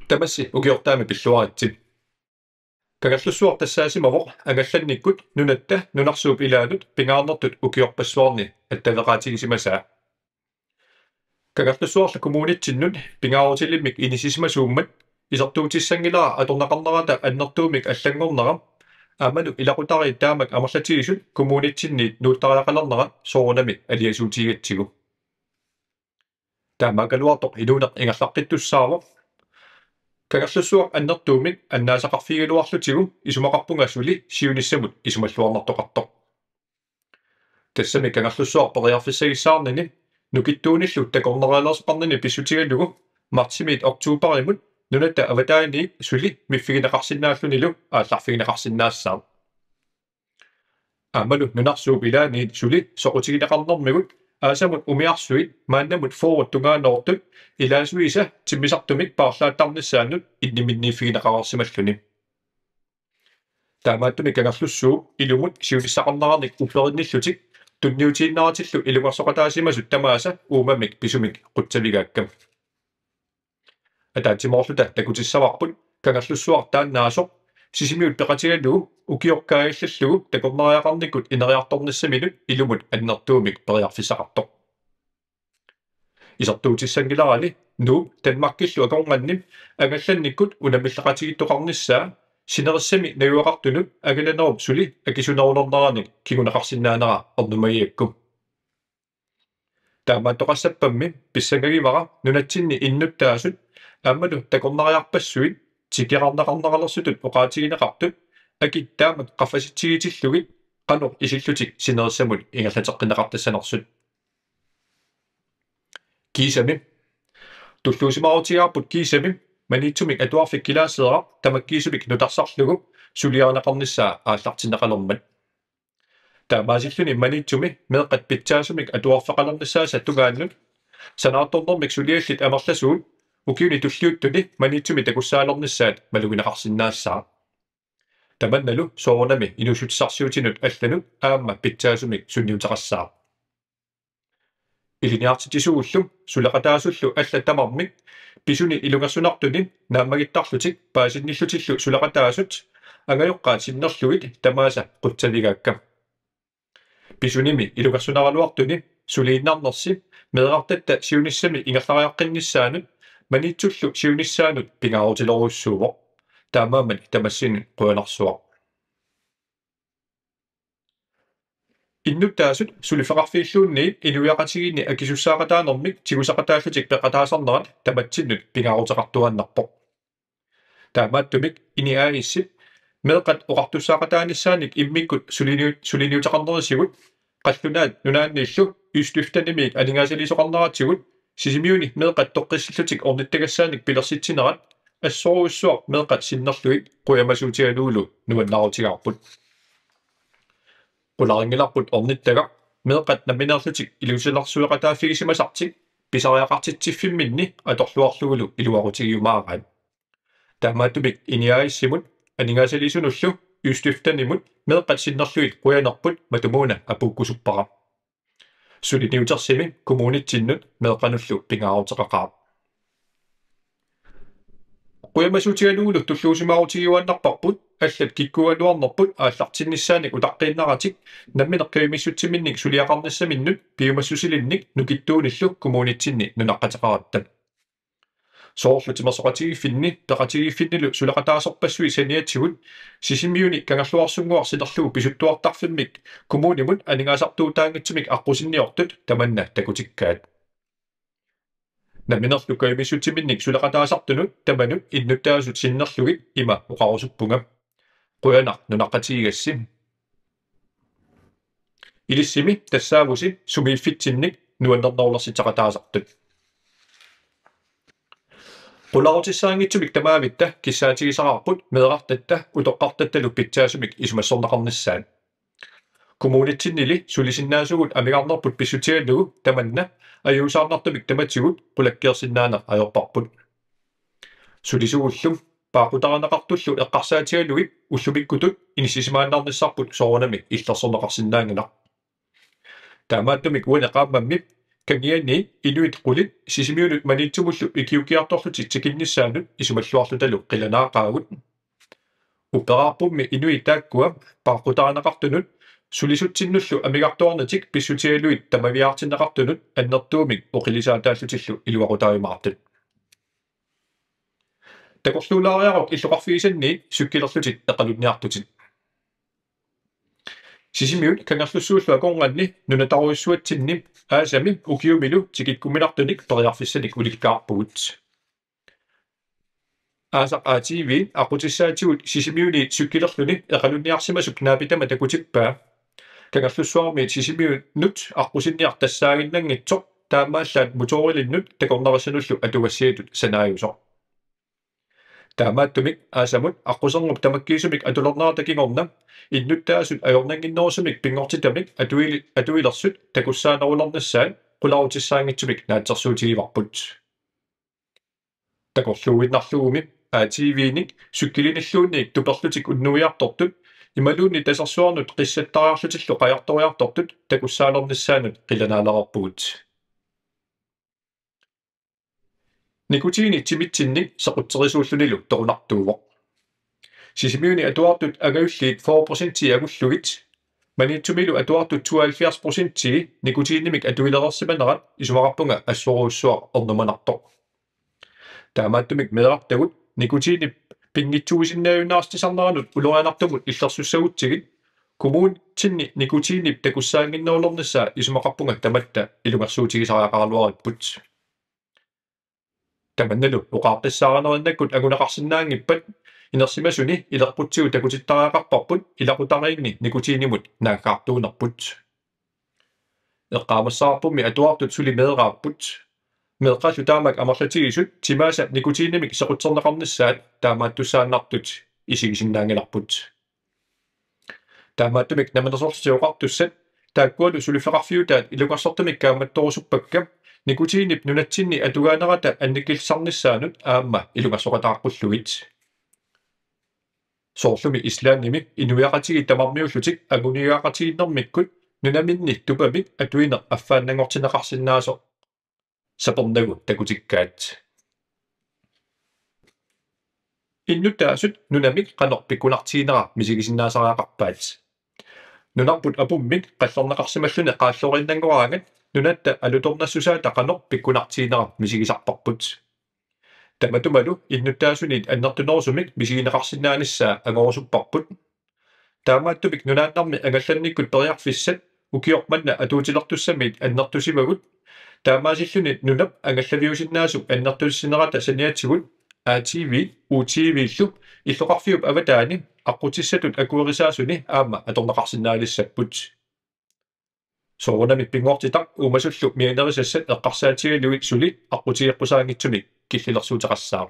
Tamassi ukiortaami pilluaritsit. Kagallussuar tassaasimaroq angallannikkut nunatta nunarsuup ilaanut pingaarnertut ukiorpassuarni attaveqaatigisimasa. Kagallussuarla kommunitsinnut pingaarutilimik inisisimassuummat isertuutissangilaa atornaqarnerata annertuumik allangorneram amanu ilaqutari taamak amerlatigisut kommunitsinniit nuuttariaqalernerat soorunami aliasuutigitsigu. Taamakaluartoq inuuneq ingallaqqittussaaroq Kagallussuaq annertuumik annaasaqarfigiluarlutigu isumaqarpungassuli siunissamut isumalluarnertoqartoq. Tassami kagallussuaq periarfissagissaarnini nukittuunillu takornerialerseqarnini pissutigalugu martimiit oktuuparimut nunatta avataani suli miffigineqarsinnaallunilu aallarfigineqarsinnaassаа. Amalu nunarsuup ilaaniit suli soqutigineqarnermigut aasamut umiarsuit maannamut forward tungaanortut ilaasuisa timmisartumik paarlaattarnissaannut inniminniiffigineqararsimalluni. Taamaattumik kagallussuup ilumut siunissaqarnerarnik ufferinnillutik tunniutiinnaaratillu ilungarsoqataasimasut tamaasa uumamik pisumik qutsavigaakkam. Ataatsimorluta takutissavарпут kagallussuar taannaasoq sisimiut peqatigalugu ukiorkaagillallugu takorneriaqarnikut ineriartornissaminut ilumut annertuumik periarfissaqartoq. Isertuutissangilarali nuu Danmarkillu akorngannim angallannikkut unamillaqatigittoqarnissaa sinerissami najuaqartunut agalanerup suli akisunerulerneraanik kigunaqarsinnaanera ornumagiakkum. Taamaattoqassapпамми писсангагивара нунатсинни иннуттаасут аамалу такорнериарпассуит тикеқарнеқарнералерсутут оqaатигинеқартут акиттаамак qaffasitsigitillugit qanoq isillутик синерissамут ингаллатеққинеқартассанерсут кисами туллуусимарутигарпут кисами маниитсумик атуарфиккилаассеера тамаккисумик нутарсарлугу сулиарнеқарниссаа ааллартинеқалермат таамаасиллуни маниитсуми меэққат питсаасумик атуарфеқалерниссаа саттугааннут санаартторнэрмик сулиаллит амерласуут укиуни туллиуттуни маниитсуми такуссаалернissaат малугинеқарсиннаассаа таманналу соорунами инусутсарсиутинут алланут аама питсаасумик сунниутеқассаа илиниартитисууллум сулеқатаасуллу алла тамармик писуни илунгерсунартуни нааммагиттарлутик паасинниллутиллу сулеқатаасут ангайоққаат синнерлугит тамааса қутсавигаакка писуними илунгерсунаралуартуни сулииннарнерси меэрартатта сиуниссами ингерлариаққиннissaанут маниитсуллу сиуниссаанут пингаарутилеруссуувоқ таамаамат тамассини қуанарсуақ иннуттаасут сулифеқарфииллуунни инуяқатигини акисуссаақатаанермик тигусақатааллутик пеқатаасарнерат таматсиннут пингаарутеқартуаннарпоқ таамааттумик иниааиссит меэқат оқартуссаақатааниссааник иммиккут сулиниутеқарнерисигут қаллунаат нунааннииллу юстуфтанимик алингаасалисоқарнератсигут сисимиуни меэқат тоққиссиллутик орниттагассааник пилерситсинерат ассоруссуақ меэқат синнерлугит қуямасуутигалуулу нуаннарутигаарпут qularingillarput ornittaga meeqat naminnerlutik ilusillarsueqataaffigisimasartik pisariaqartitsiffinminni atorluarlugulu iluarutigiumaaqaat taamaatumik iniaissimut aningaasalisunullu юстуфтанимут meeqat sinnerluit quyanerput matumuuna apuukkusuppara suliniutersimi kommunitsinnut meeqanullu pingaaruteqaqaap quyamasutigaluulu tulluusimaarutigиуаннарпарпут аллат киккуалуарнерпут ааллартиннissaаник утаққииннаратик намминеққимиссутсиминник сулиақарниссаминнут пиумассусилинник нукиттууниллу коммунитсинни нунаққатеқараттат соорлутимерсоқатигиффинни пеқатигиффиннилу сулеқатаасерпассуи саниатсигут сисимиуни кангерлуарсунгуар синерлугу писуттуартарфиммик коммунимут анингаасартуутаангитсимик аққусинниортут таманна такутиккаат наминерлукаимиссутсиминник сулеқатаасартунут таманут иннуттаасут синнерлугит има оқарусуппунга quyanaq nunaqatigigassi ilissimi tassaavusi sumiiffitsinnik nuannernerullersitaqataasartut qularutissaangitsumik tamaavitta kissaatigisaqarput meerartatta utoqqartattalu pitsaasumik isumassornaqarnissaat kommunitsinnili sulisinnaasugut amigarnerput pissutigallugu tamanna ajuusaarnartumik tamatigut qulakkeersinnaaneq ajorparput sulisugullum paaqutaranaqartullu eqqarsaatigalugit ullumikutut inissisimaannarnissarput soorunami illersorneqarsinnaangana taamaattumik uaneqaammammi Kangiani inuit qulit sisimiunut manittumullu ikiukiartorlutit tikinnissaanut isumalluarlutalu qilanaaqaagut uperaarpummi inuitaakkua paaqutaanaqartunut sulisuttinnullu amigartuarnitik pissutialuit tamaviaartinnaqartunut annertuumik oqilisaataallutillu iluaqutaavimaartut takorluulaariaruq illuqarfiisanni sukkilerlutit eqalunniartutit sisimiut kangerlussuullu aqornganni nunataruissuatsinni aasami ukiumilu tikikkuminartunik periarfissanik ulikkaarpugut aasaq ATV aqutissaatigut sisimiuni sukkilerluni eqalunniarsimasuk naapitama takutippaa kangerlussuarmi sisimiut nut aqusinniartassaaginnangitsoq taamaallaat motorilinnut takornerasanullu atugassiatut sanaajusoq taamaattumik aasamut aquserngum tamakkiisumik atulernaartakingorna innuttaasut ajornanginnerusumik pingortitamik atuilersut takussaanerulernassaan qularutissaangitsumik naatsersuutigivarput takorluuginnarlugumi ATV-nik sukkilinilluunniik tuperlutik unnuiartortut imaluunni tasersuarnut qissattariarlutillu qajartoriartortut takussaanernissaanut qilanaalerarpugut nikutiini timitsinnik sequtserisuullunilu torunartuuvoq sisimiuni atuartut agayulliit 4% agullugit manitsumilu atuartut 72% nikutiinimik atuilerersimanerat isumaqarpunga assoruussuaq ernumanartoq taamaattumik meerartagut nikutiini pingitsuusinnaayunaartisarneranut ulorianartumut illersussagutsigit kumuuntinni nikutiinip takussaanginnerulernissaa isumaqarpunga tamatta ilungersuutigisariaqarluaripput tamannalu uqaaqissaaranerinnakut agunaqarsinnaangippat inersimasuni ilerputsigu takutittariaqarparput ilaqutariinni nikutiinimut naaggaartuunerput eqqaamassarpummi atuartut suli meeraapput meeqqallu taamak amerlatigisut timaasa nikutiinimik sequtserneqarnissaat taamaattussaannartut isigisinnaangilarput taamaattumik namanersortiuqartussat taakkualu sulifeqarfiutaat ilungarsortumik kaammattorusuppakka nikutiinip nunatsinni atugaanerata annikilsarnissaanut aamma ilungarsoqataqarqullugit soorlumi islaannimik inuiaqatigi tamarmiullutik agunigaaqatiginnermikkut nunaminni tupamik atuiner affaannangortineqarsinnaasoq sapernagu takutikkaat innuttaasut nunamik qanor pikkunartiinera misigisinnaasariaqarpaat nunarput apummik qallerneqarsimallune qaallorinnangoraangat nunatta alutornassusaata qanor pikkunartiinera misigisarparput tamatumalu innuttaasunit annertunerusumik misigineqarsinnaanissaa angorusupparput taamaattumik nunaannarmi angallannikkut periarfissat ukiormanna atuutilertussamit annertusimagut taamaasillunit nunap angallaviusinnaasuk annertussinerata saniatsigut ATV UTV-llu illoqarfiup avataani aqutissatut akuerisaasuni aamma atorneqarsinnaalissapput soorunamik pingortitaq uumasullu mianerissassat eqqarsaatigaluit suli aqutiiqqusaangitsumik killilersuuteqassaa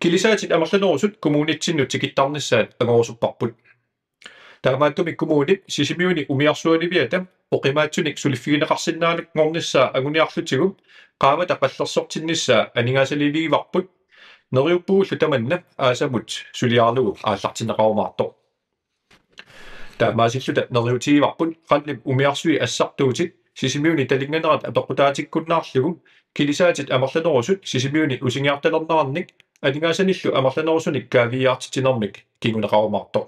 kilisaatit amerlanerusut kommunitsinnut tikittarnissaat angorusupparput taamaattumik kommunit sisimiuni umiarsuaniviata oqimaatsunik suliffigineqarsinnaanik ngornissaa aguniarlutigu qaamata qallersortinnissaa aningaasalivigivarput neriuppugullu tamanna aasamut suliarlugu aallartineqarumaartoq taamaasilluta neriutigivarput qallim umiarsui assartuutik sisimiuni talinganerat apeqqutaatikkunnaarlugu kilisaatit amerlanerusut sisimiuni usingiartalernerarnik aningaasаниллу amerlanerusunik kaaviaartitinermik kinguneqarumaartoq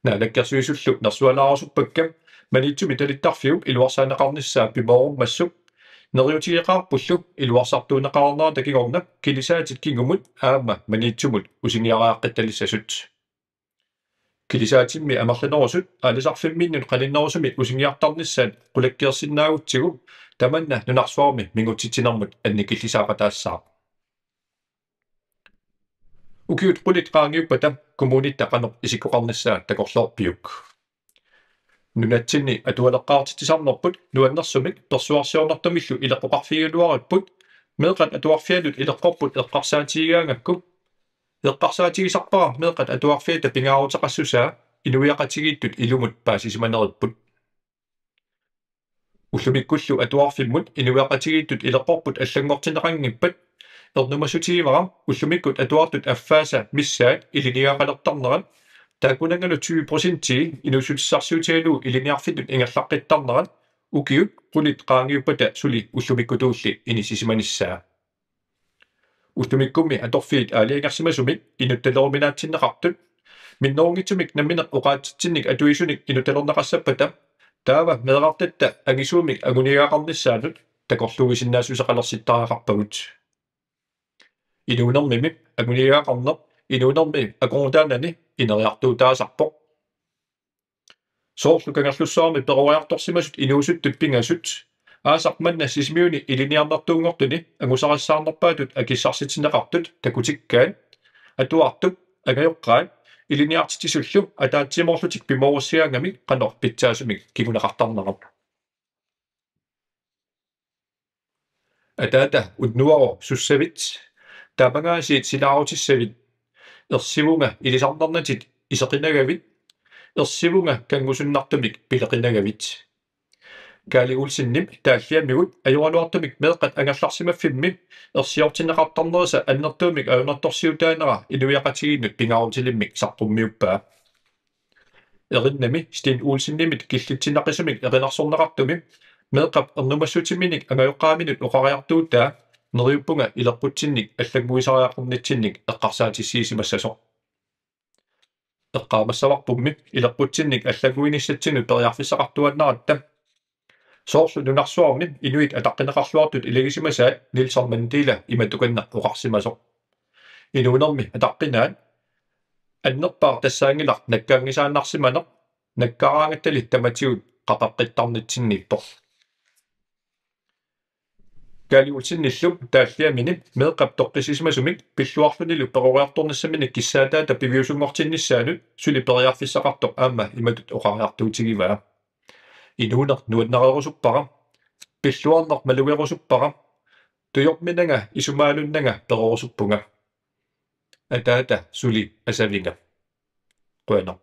naalakkersuisullu nersualaarusuppakka manitsumi talittarfiup iluarsaaneqarnissaa pimorummassuk neriutigeqaarpullu iluarsartuuneqarernera takigorna kilisaatit kingumut aamma manitsumut usingiaraaqqittalissasut kilisaatimmi amerlanerusut alisarfimminnun qalinnerusumi usingiartarnissaat qulakkiерsinnaagutsigu tamanna nunarsuarmi mingutitinermut annikillisaaqataassаа ukiut qulit qaangiuppata kommunitta qanoq isikkoqarnissaa takorlorpiuk nunatsinni atualeqqaartitisarnerput nuannersumik persuarsiornertamillu ileqqoqarfigaluaripput meeqat atuarfialut ileqqorput eqqarsaatigigaangakku eqqarsaatigisarpara meeqat atuarfiata pingaaruteqassusaa inuiaqatigiittut ilumut paasisimaneripput ullumikkullu atuarfimmut inuiaqatigiittut ileqqorput allangortineqanngippat ernumassutigimaram ullumikkut atuartut affaasa missaat ilinigaaqalertarnerat Taakunangalo 20% inusutissarsuutigalu iliniarfitut ingallaqqittarnerat ukiut qulit qaangiuppata suli ullumikkutuulli inisisimanissaa. Ullumikkummi atorfiit aaliangarsimasumik inuttaleruminaatsinneqartut minnorungitumik nammineq uqaatitsinnik atuisunik inutalernaqassappatam taava meeqartatta angisuumik agunigaaqarnissaanut takorlugisinnaasuseqalersittaraaqarpagut. Inuunermimik agunigaaqarneq inuunermi akorutaanani ineriartuutaasarpoq. Soorlu kangerlussaarmi peruariartorsimasut inuusuttut pingasut aasarmanna sisimiuni iliniarnertuungortuni angusarassаарnerpaatut akissarsitinneqartut takutikkaan atuartuk angajoqqaat iliniartitisullu ataatsiamorlutik pimorussiaangamik qanor pitsaasumik kiguneqartarnerap. Ataata utnuaro sussavit taamangaasiit silaarutissavit ersivunga ilisarnernatit iseqinagavit ersivunga kangusunnartumik pileqinagavit. Kaali Ulsinnim taalliammigut ajoraluartumik meeqqat angallarsimaffimmi ersiortinneqartarnerisa annertuumik ajunertorsiutaanera inuiaqatiginnut pingarutilimmik saqqummiuppaa. Erinnami Steen Ulsinnimit killitsinaqisumik erinarsorneqartumi meeqqap ernumassutiminik angajoqqaaminut oqariartuuttaa neriuppunga ilerputsinnik аллагуисариақарнитсинник эққарсаатиссиисимассасо эққаамассаварпумми илерпутсинник аллагуиниссатсинут периарфиссақартуаннаратта соорлу нунарсуарни инуит атаққинеқарлуартут илагисимасаат Нилс Мандела иматуканнақ оқарсимасо инуунерми атаққинаат аннерпаар тассаангилар наккаангисааннарсиманеқ наккараангаттали таматигут қақаққиттарнитсинниппо Kaali Ulsinnillu taalliamini meeqqap toqqisismasumik pilluarlunilu peruariartornissamini kissaataata piviusungortinnissaanut suli periarfissaqartoq aamma imatut oqariartuutigivaa inuuner nuannarerusuppara pilluarneq malugerusuppara tuyorminanga isumaalunnanga perorusuppunga ataata suli asavinga quana